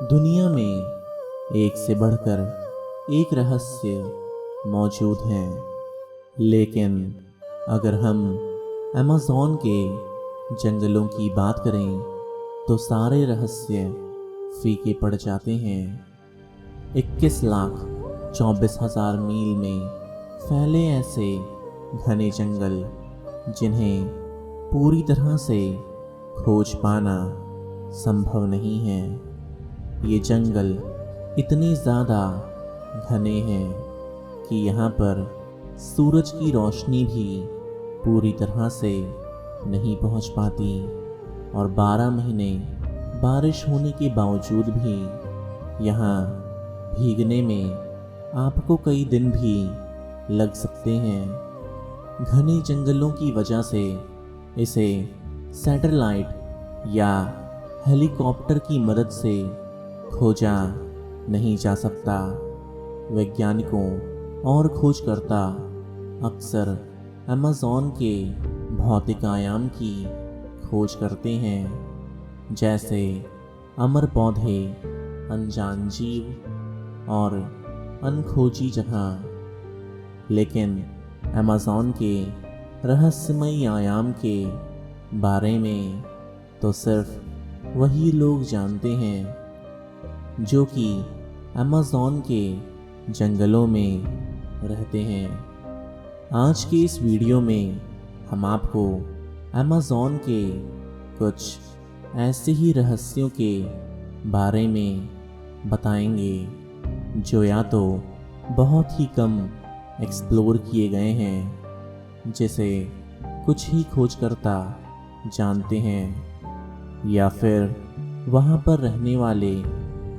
दुनिया में एक से बढ़कर एक रहस्य मौजूद है, लेकिन अगर हम अमेज़न के जंगलों की बात करें तो सारे रहस्य फीके पड़ जाते हैं। 21,24,000 मील में फैले ऐसे घने जंगल जिन्हें पूरी तरह से खोज पाना संभव नहीं है। ये जंगल इतने ज़्यादा घने हैं कि यहाँ पर सूरज की रोशनी भी पूरी तरह से नहीं पहुँच पाती और 12 महीने बारिश होने के बावजूद भी यहाँ भीगने में आपको कई दिन भी लग सकते हैं। घने जंगलों की वजह से इसे सैटेलाइट या हेलीकॉप्टर की मदद से खोजा नहीं जा सकता। वैज्ञानिकों और खोजकर्ता अक्सर अमेज़न के भौतिक आयाम की खोज करते हैं, जैसे अमर पौधे, अनजान जीव और अनखोजी जगह। लेकिन अमेज़न के रहस्यमयी आयाम के बारे में तो सिर्फ वही लोग जानते हैं जो कि अमेज़न के जंगलों में रहते हैं। आज के इस वीडियो में हम आपको अमेज़न के कुछ ऐसे ही रहस्यों के बारे में बताएंगे जो या तो बहुत ही कम एक्सप्लोर किए गए हैं, जिसे कुछ ही खोजकर्ता जानते हैं, या फिर वहाँ पर रहने वाले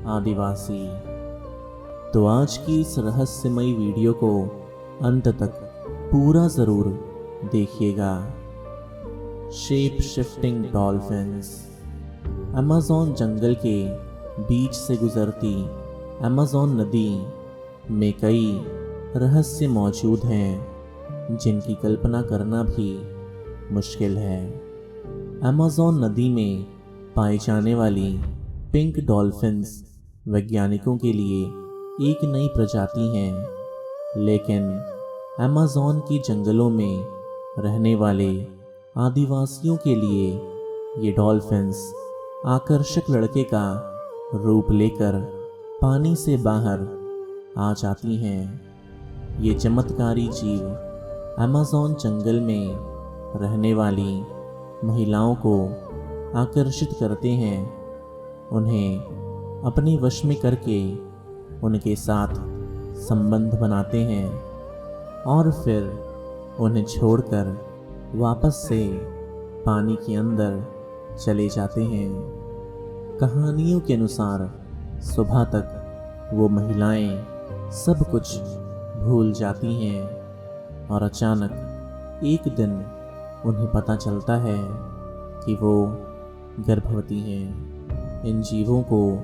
आदिवासी। तो आज की इस रहस्यमयी वीडियो को अंत तक पूरा ज़रूर देखिएगा। Shape shifting dolphins. अमेज़न जंगल के बीच से गुजरती अमेज़न नदी में कई रहस्य मौजूद हैं जिनकी कल्पना करना भी मुश्किल है। अमेज़न नदी में पाई जाने वाली पिंक डॉल्फिन्स वैज्ञानिकों के लिए एक नई प्रजाति हैं, लेकिन अमेज़न के जंगलों में रहने वाले आदिवासियों के लिए ये डॉल्फिन्स आकर्षक लड़के का रूप लेकर पानी से बाहर आ जाती हैं। ये चमत्कारी जीव अमेज़न जंगल में रहने वाली महिलाओं को आकर्षित करते हैं, उन्हें अपने वश में करके उनके साथ संबंध बनाते हैं और फिर उन्हें छोड़कर वापस से पानी के अंदर चले जाते हैं। कहानियों के अनुसार सुबह तक वो महिलाएं सब कुछ भूल जाती हैं और अचानक एक दिन उन्हें पता चलता है कि वो गर्भवती हैं। इन जीवों को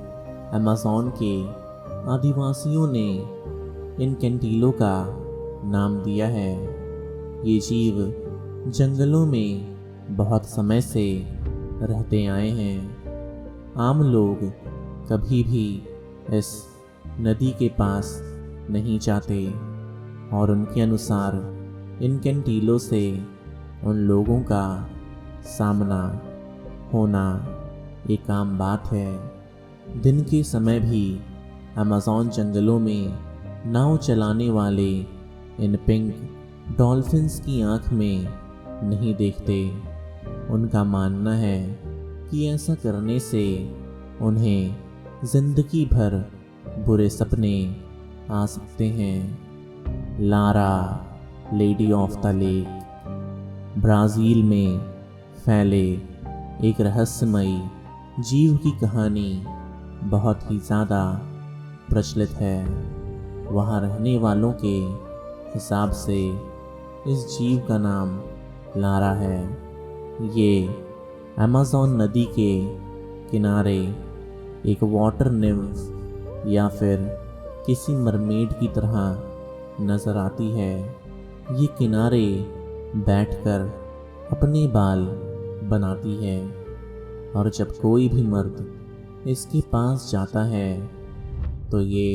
अमेज़न के आदिवासियों ने इन कैंटीलों का नाम दिया है। ये जीव जंगलों में बहुत समय से रहते आए हैं। आम लोग कभी भी इस नदी के पास नहीं जाते और उनके अनुसार इन कैंटीलों से उन लोगों का सामना होना एक आम बात है। दिन के समय भी अमेज़न जंगलों में नाव चलाने वाले इन पिंक डॉल्फिन्स की आँख में नहीं देखते। उनका मानना है कि ऐसा करने से उन्हें जिंदगी भर बुरे सपने आ सकते हैं। Lara, lady of the lake. Brazil में फैले एक रहस्यमयी जीव की कहानी बहुत ही ज़्यादा प्रचलित है। वहाँ रहने वालों के हिसाब से इस जीव का नाम लारा है। ये अमेज़न नदी के किनारे एक वाटर निम्फ या फिर किसी मरमेड की तरह नज़र आती है। ये किनारे बैठकर अपने बाल बनाती है और जब कोई भी मर्द इसके पास जाता है तो ये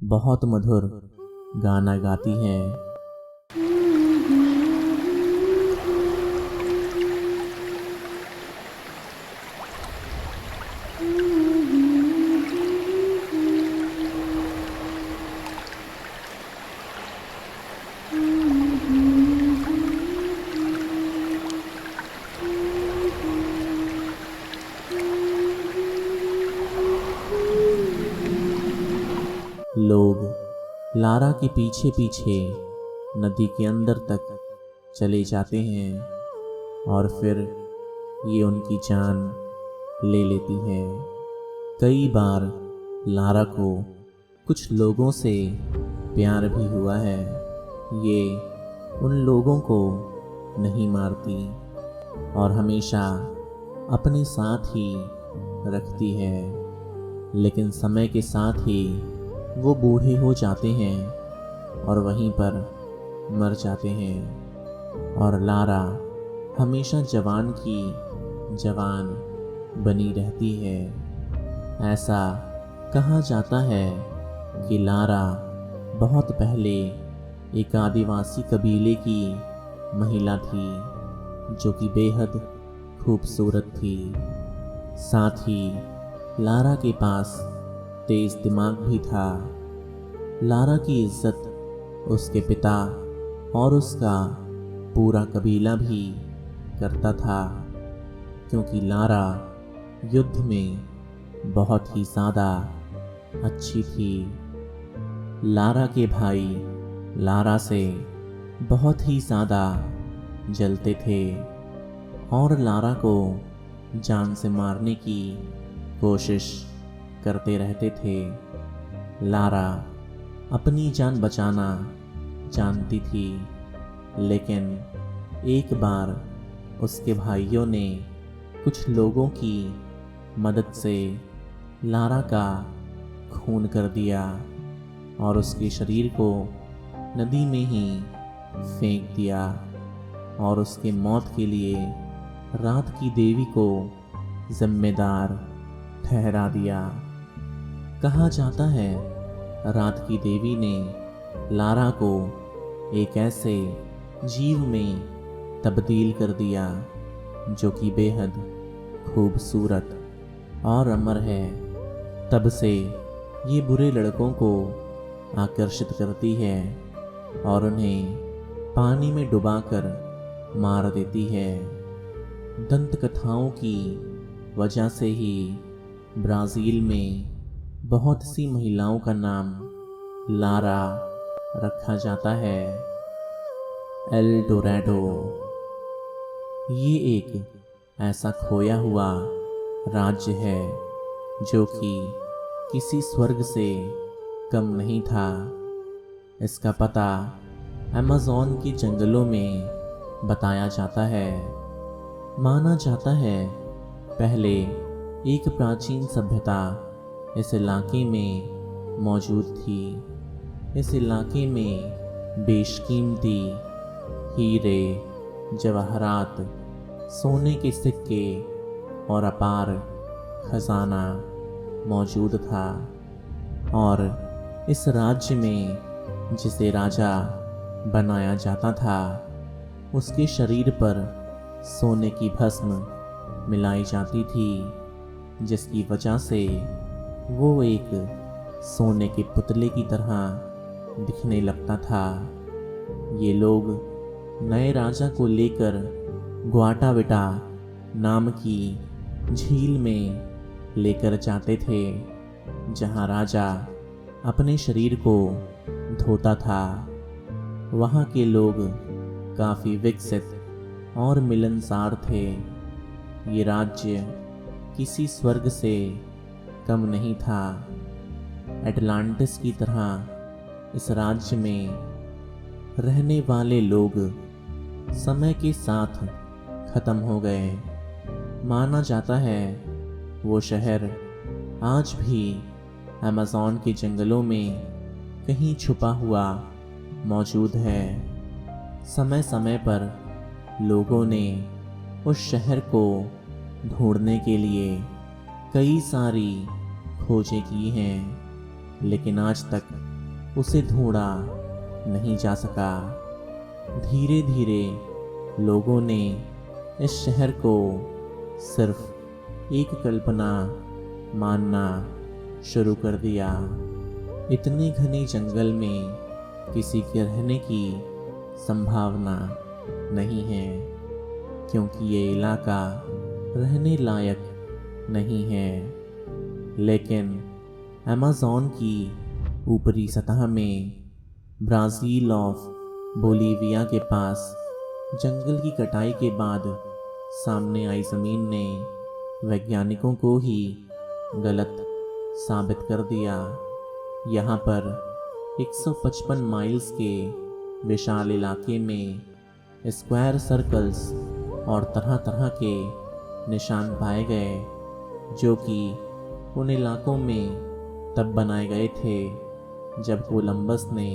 बहुत मधुर गाना गाती है। लोग लारा के पीछे पीछे नदी के अंदर तक चले जाते हैं और फिर ये उनकी जान ले लेती है। कई बार लारा को कुछ लोगों से प्यार भी हुआ है। ये उन लोगों को नहीं मारती और हमेशा अपने साथ ही रखती है, लेकिन समय के साथ ही वो बूढ़े हो जाते हैं और वहीं पर मर जाते हैं और लारा हमेशा जवान की जवान बनी रहती है। ऐसा कहा जाता है कि लारा बहुत पहले एक आदिवासी कबीले की महिला थी जो कि बेहद खूबसूरत थी। साथ ही लारा के पास तेज दिमाग भी था। लारा की इज्जत उसके पिता और उसका पूरा कबीला भी करता था, क्योंकि लारा युद्ध में बहुत ही ज़्यादा अच्छी थी। लारा के भाई लारा से बहुत ही ज़्यादा जलते थे और लारा को जान से मारने की कोशिश करते रहते थे। लारा अपनी जान बचाना जानती थी, लेकिन एक बार उसके भाइयों ने कुछ लोगों की मदद से लारा का खून कर दिया और उसके शरीर को नदी में ही फेंक दिया और उसके मौत के लिए रात की देवी को जिम्मेदार ठहरा दिया। कहा जाता है रात की देवी ने लारा को एक ऐसे जीव में तब्दील कर दिया जो कि बेहद खूबसूरत और अमर है। तब से ये बुरे लड़कों को आकर्षित करती है और उन्हें पानी में डुबाकर मार देती है। दंत कथाओं की वजह से ही ब्राज़ील में बहुत सी महिलाओं का नाम लारा रखा जाता है। एल डोरैडो ये एक ऐसा खोया हुआ राज्य है जो कि किसी स्वर्ग से कम नहीं था। इसका पता अमेज़न के जंगलों में बताया जाता है। माना जाता है पहले एक प्राचीन सभ्यता इस इलाके में मौजूद थी। इस इलाके में बेशकीमती हीरे, जवाहरात, सोने के सिक्के और अपार खजाना मौजूद था और इस राज्य में जिसे राजा बनाया जाता था उसके शरीर पर सोने की भस्म मिलाई जाती थी, जिसकी वजह से वो एक सोने के पुतले की तरह दिखने लगता था। ये लोग नए राजा को लेकर ग्वाटाविटा नाम की झील में लेकर जाते थे, जहां राजा अपने शरीर को धोता था। वहाँ के लोग काफ़ी विकसित और मिलनसार थे। ये राज्य किसी स्वर्ग से कम नहीं था। एटलांटिस की तरह इस राज्य में रहने वाले लोग समय के साथ खत्म हो गए। माना जाता है वो शहर आज भी अमेज़न के जंगलों में कहीं छुपा हुआ मौजूद है। समय समय पर लोगों ने उस शहर को ढूंढने के लिए कई सारी खोजें की हैं, लेकिन आज तक उसे ढूंढा नहीं जा सका। धीरे धीरे लोगों ने इस शहर को सिर्फ एक कल्पना मानना शुरू कर दिया। इतने घने जंगल में किसी के रहने की संभावना नहीं है, क्योंकि ये इलाका रहने लायक नहीं है। लेकिन अमेज़न की ऊपरी सतह में ब्राज़ील ऑफ बोलिविया के पास जंगल की कटाई के बाद सामने आई ज़मीन ने वैज्ञानिकों को ही गलत साबित कर दिया। यहाँ पर 155 माइल्स के विशाल इलाके में स्क्वायर सर्कल्स और तरह तरह के निशान पाए गए, जो कि उन इलाकों में तब बनाए गए थे जब कोलंबस ने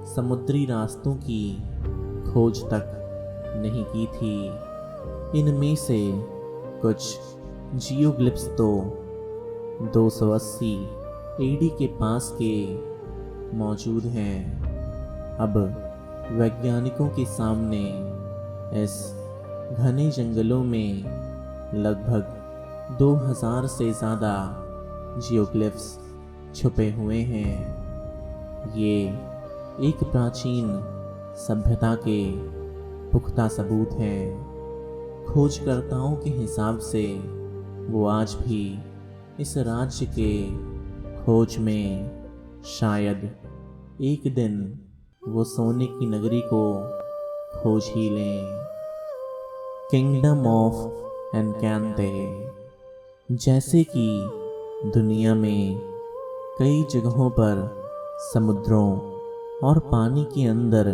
समुद्री रास्तों की खोज तक नहीं की थी। इनमें से कुछ जियोग्लिफ्स तो 280 एडी के पास के मौजूद हैं। अब वैज्ञानिकों के सामने इस घने जंगलों में लगभग 2000 से ज़्यादा जियोग्लिफ्स छुपे हुए हैं। ये एक प्राचीन सभ्यता के पुख्ता सबूत हैं। खोजकर्ताओं के हिसाब से वो आज भी इस राज्य के खोज में शायद एक दिन वो सोने की नगरी को खोज ही लें। Kingdom of Encanto. जैसे कि दुनिया में कई जगहों पर समुद्रों और पानी के अंदर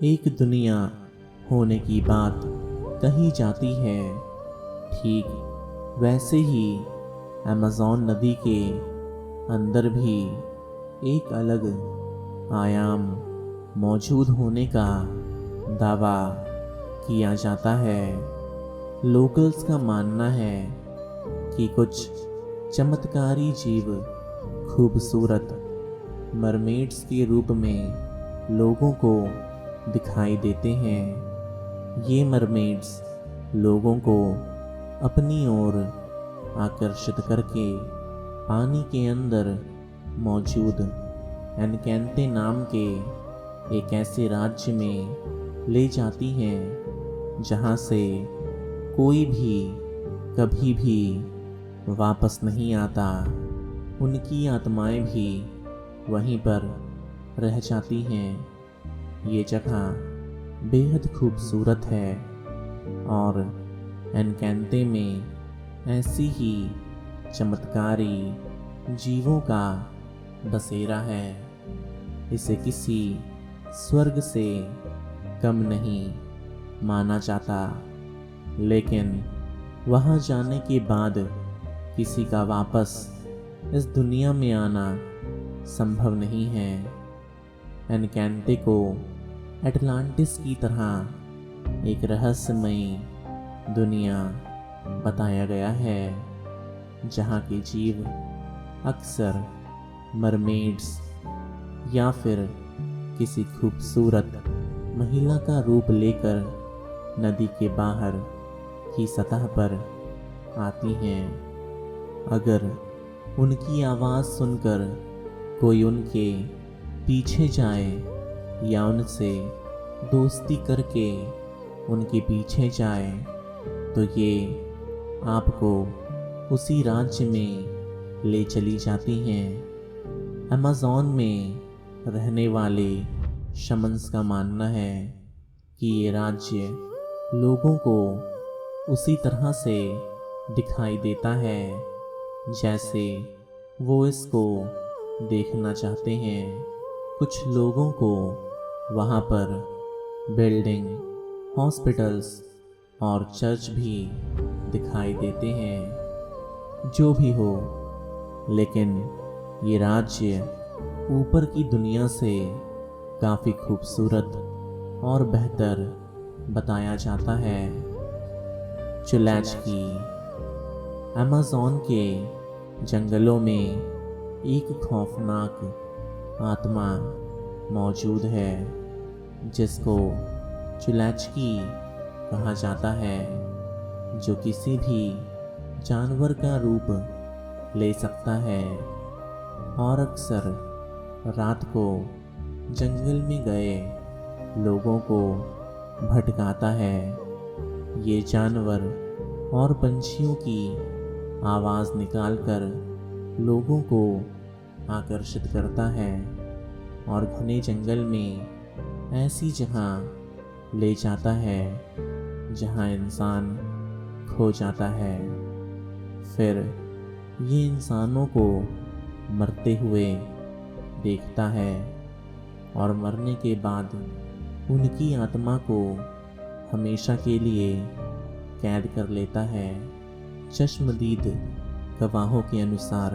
एक दुनिया होने की बात कही जाती है, ठीक वैसे ही अमेज़न नदी के अंदर भी एक अलग आयाम मौजूद होने का दावा किया जाता है। लोकल्स का मानना है कि कुछ चमत्कारी जीव खूबसूरत मरमेड्स के रूप में लोगों को दिखाई देते हैं। ये मरमेड्स लोगों को अपनी ओर आकर्षित करके पानी के अंदर मौजूद एनकांते नाम के एक ऐसे राज्य में ले जाती हैं जहाँ से कोई भी कभी भी वापस नहीं आता। उनकी आत्माएं भी वहीं पर रह जाती हैं। ये जगह बेहद खूबसूरत है और एनकांते में ऐसी ही चमत्कारी जीवों का बसेरा है। इसे किसी स्वर्ग से कम नहीं माना जाता, लेकिन वहाँ जाने के बाद किसी का वापस इस दुनिया में आना संभव नहीं है। एनकांते को अटलांटिस की तरह एक रहस्यमयी दुनिया बताया गया है, जहाँ के जीव अक्सर मरमेड्स या फिर किसी खूबसूरत महिला का रूप लेकर नदी के बाहर की सतह पर आती हैं। अगर उनकी आवाज़ सुनकर कोई उनके पीछे जाए या उनसे दोस्ती करके उनके पीछे जाए, तो ये आपको उसी राज्य में ले चली जाती हैं। अमेज़न में रहने वाले शमन्स का मानना है कि ये राज्य लोगों को उसी तरह से दिखाई देता है जैसे वो इसको देखना चाहते हैं। कुछ लोगों को वहाँ पर बिल्डिंग, हॉस्पिटल्स और चर्च भी दिखाई देते हैं। जो भी हो, लेकिन ये राज्य ऊपर की दुनिया से काफ़ी खूबसूरत और बेहतर बताया जाता है। चुलैचकी। अमेज़न के जंगलों में एक खौफनाक आत्मा मौजूद है जिसको चुलैचकी कहा जाता है, जो किसी भी जानवर का रूप ले सकता है और अक्सर रात को जंगल में गए लोगों को भटकाता है। ये जानवर और पंछियों की आवाज़ निकालकर लोगों को आकर्षित करता है और घने जंगल में ऐसी जगह ले जाता है जहां इंसान खो जाता है। फिर ये इंसानों को मरते हुए देखता है और मरने के बाद उनकी आत्मा को हमेशा के लिए कैद कर लेता है। चश्मदीद गवाहों के अनुसार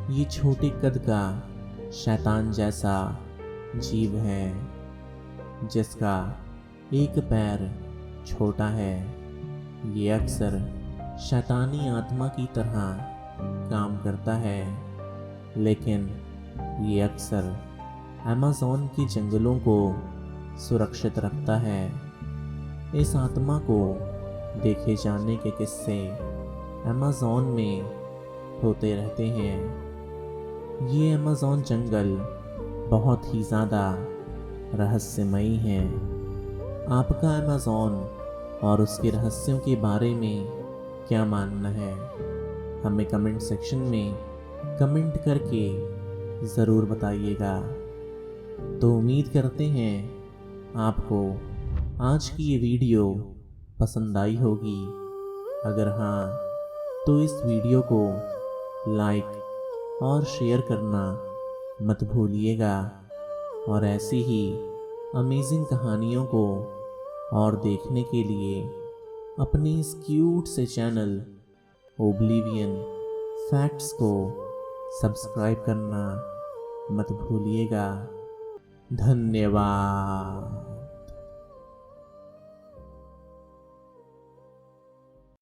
ये छोटे कद का शैतान जैसा जीव है जिसका एक पैर छोटा है। ये अक्सर शैतानी आत्मा की तरह काम करता है, लेकिन ये अक्सर अमेज़न के जंगलों को सुरक्षित रखता है। इस आत्मा को देखे जाने के किस्से अमेज़न में होते रहते हैं। ये अमेज़न जंगल बहुत ही ज़्यादा रहस्यमयी है। आपका अमेज़न और उसके रहस्यों के बारे में क्या मानना है? हमें कमेंट सेक्शन में कमेंट करके ज़रूर बताइएगा। तो उम्मीद करते हैं आपको आज की ये वीडियो पसंद आई होगी। अगर हाँ, तो इस वीडियो को लाइक और शेयर करना मत भूलिएगा और ऐसी ही अमेजिंग कहानियों को और देखने के लिए अपने इस क्यूट से चैनल ओब्लिवियन फैक्ट्स को सब्सक्राइब करना मत भूलिएगा। धन्यवाद।